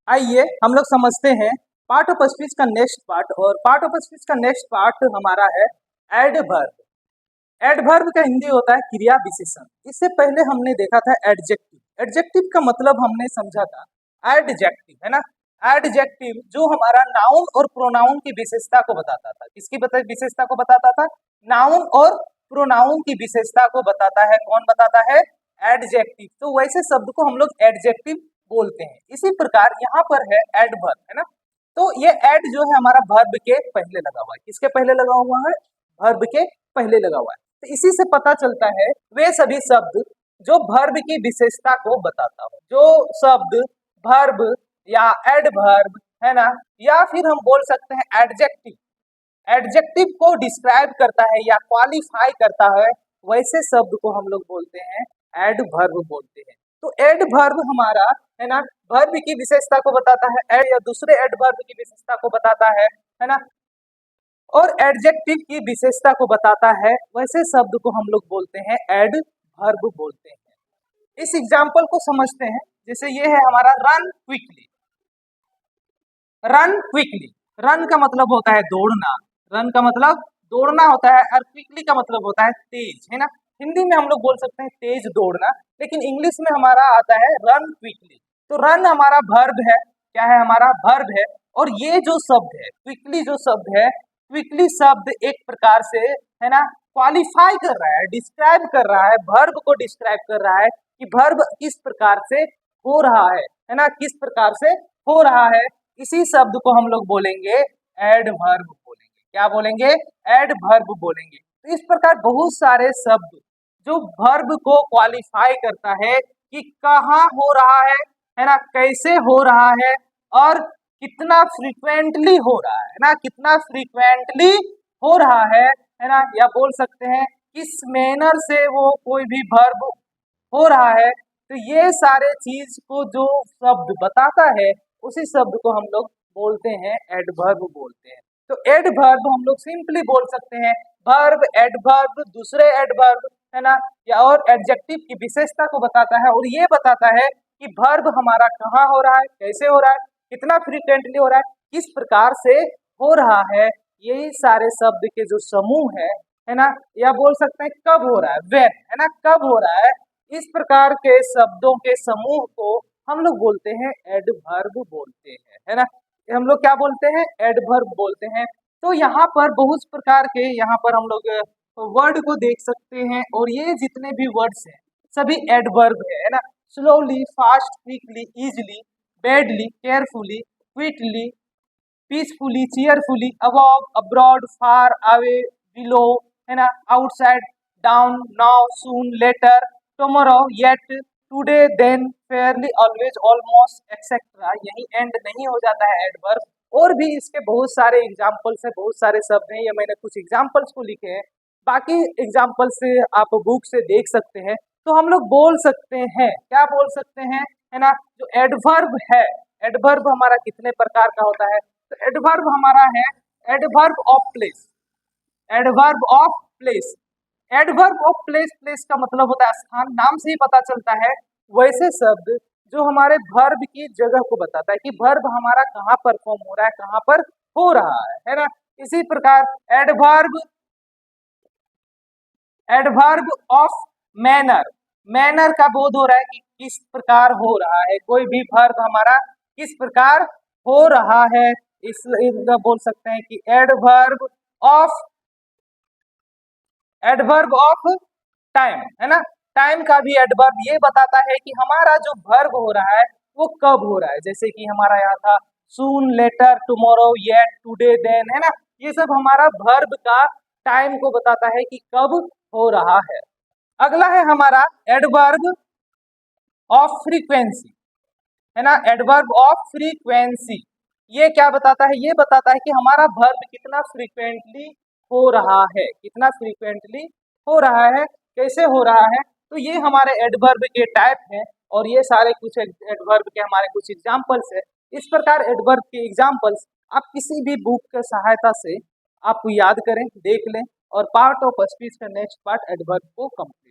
आइए हम लोग समझते हैं पार्ट ऑफ स्पीच का नेक्स्ट पार्ट। और पार्ट ऑफ स्पीच का नेक्स्ट पार्ट हमारा है एडवर्ब। एडवर्ब का हिंदी होता है क्रिया विशेषण। इससे पहले हमने देखा था एडजेक्टिव। एडजेक्टिव का मतलब हमने समझा था एडजेक्टिव, है ना। एडजेक्टिव जो हमारा नाउन और प्रोनाउन की विशेषता को बताता था। किसकी विशेषता को बताता था? नाउन और प्रोनाउन की विशेषता को बताता है। कौन बताता है? एडजेक्टिव। तो वैसे शब्द को हम लोग एडजेक्टिव बोलते हैं। इसी प्रकार यहाँ पर है एडवर्ब, है ना। तो ये एड जो है हमारा वर्ब के पहले लगा हुआ है। किसके पहले लगा हुआ है? वर्ब के पहले लगा हुआ है। तो इसी से पता चलता है वे सभी शब्द जो वर्ब की विशेषता को बताता हो। जो शब्द वर्ब या एडवर्ब, है ना, या फिर हम बोल सकते हैं एडजेक्टिव। एडजेक्टिव को डिस्क्राइब करता है या क्वालिफाई करता है, वैसे शब्द को हम लोग बोलते हैं एडवर्ब बोलते हैं। तो एडवर्ब हमारा, है ना, वर्ब की विशेषता को बताता है, एड या दूसरे एडवर्ब की विशेषता को बताता है ना, और एडजेक्टिव की विशेषता को बताता है। वैसे शब्द को हम लोग बोलते हैं एडवर्ब बोलते हैं। इस एग्जाम्पल को समझते हैं। जैसे ये है हमारा run quickly. Run quickly, run का मतलब होता है दौड़ना। रन का मतलब दौड़ना होता है और क्विकली का मतलब होता है तेज, है ना। हिंदी में हम लोग बोल सकते हैं तेज दौड़ना, लेकिन इंग्लिश में हमारा आता है रन क्विकली। तो रन हमारा वर्ब है। क्या है? हमारा वर्ब है। और ये जो शब्द है क्विकली, जो शब्द है क्विकली शब्द एक प्रकार से, है ना, क्वालिफाई कर रहा है, डिस्क्राइब कर रहा है, वर्ब को डिस्क्राइब कर रहा है कि वर्ब किस प्रकार से हो रहा है ना, किस प्रकार से हो रहा है। इसी शब्द को हम लोग बोलेंगे एडवर्ब बोलेंगे। क्या बोलेंगे? एडवर्ब बोलेंगे। तो इस प्रकार बहुत सारे शब्द जो वर्ब को क्वालिफाई करता है कि कहाँ हो रहा है ना, कैसे हो रहा है, और कितना फ्रीक्वेंटली हो रहा है ना, कितना फ्रीक्वेंटली हो रहा है ना, या बोल सकते हैं किस मैनर से वो कोई भी वर्ब हो रहा है। तो ये सारे चीज को जो शब्द बताता है, उसी शब्द को हम लोग बोलते हैं एडवर्ब बोलते हैं। तो एडवर्ब हम लोग सिंपली बोल सकते हैं वर्ब, एडवर्ब, दूसरे एडवर्ब, है ना, या और एडजेक्टिव की विशेषता को बताता है। और ये बताता है कि वर्ब हमारा कहाँ हो रहा है, कैसे हो रहा है, कितना फ्रीक्वेंटली हो रहा है, किस प्रकार से हो रहा है। यही सारे शब्द के जो समूह है ना, या बोल सकते हैं कब हो रहा है, व्हेन, है ना, कब हो रहा है। इस प्रकार के शब्दों के समूह को हम लोग बोलते हैं एडवर्ब बोलते हैं, है ना। हम लोग क्या बोलते हैं? एडवर्ब बोलते हैं। तो यहाँ पर बहुत प्रकार के, यहाँ पर हम लोग वर्ड को देख सकते हैं, और ये जितने भी वर्ड्स हैं सभी एडवर्ब है ना। Slowly, fast, quickly, easily, badly, carefully, quickly, peacefully, cheerfully, above, abroad, far, away, below, है ना, outside, down, now, soon, later, tomorrow, yet, today, then, fairly, always, almost, etcetera. यही एंड नहीं हो जाता है एडवर्ब। और भी इसके बहुत सारे एग्जाम्पल्स हैं, बहुत सारे शब्द हैं। ये मैंने कुछ एग्जाम्पल्स को लिखे हैं, बाकी एग्जाम्पल से आप बुक से देख सकते हैं। तो हम लोग बोल सकते हैं, क्या बोल सकते हैं, है ना, जो एडवर्ब है, एडवर्ब हमारा कितने प्रकार का होता है? तो एडवर्ब हमारा है adverb of place. Adverb of place, adverb of place, place का मतलब होता है स्थान, नाम से ही पता चलता है। वैसे शब्द जो हमारे वर्ब की जगह को बताता है कि वर्ब हमारा कहाँ परफॉर्म हो रहा है, कहाँ पर हो रहा है ना। इसी प्रकार adverb, adverb of manner, manner का बोध हो रहा है कि किस प्रकार हो रहा है, कोई भी वर्ब हमारा किस प्रकार हो रहा है। इस बोल सकते हैं कि adverb of, adverb of time, है ना। टाइम का भी एडवर्ब ये बताता है कि हमारा जो वर्ब हो रहा है वो कब हो रहा है। जैसे कि हमारा यहाँ था soon, later, tomorrow, yet, today, then, है ना। ये सब हमारा वर्ब का टाइम को बताता है कि कब हो रहा है। अगला है हमारा एडवर्ब ऑफ फ्रीक्वेंसी, है ना, एडवर्ब ऑफ फ्रीक्वेंसी। ये क्या बताता है? ये बताता है कि हमारा वर्ब कितना फ्रीक्वेंटली हो रहा है, कितना फ्रीक्वेंटली हो रहा है, कैसे हो रहा है। तो ये हमारे एडवर्ब के टाइप हैं, और ये सारे कुछ एडवर्ब के हमारे कुछ एग्जाम्पल्स है। इस प्रकार एडवर्ब के एग्जाम्पल्स आप किसी भी बुक की सहायता से आप याद करें, देख लें, और पार्ट ऑफ स्पीच का नेक्स्ट पार्ट एडवर्ब को कंप्लीट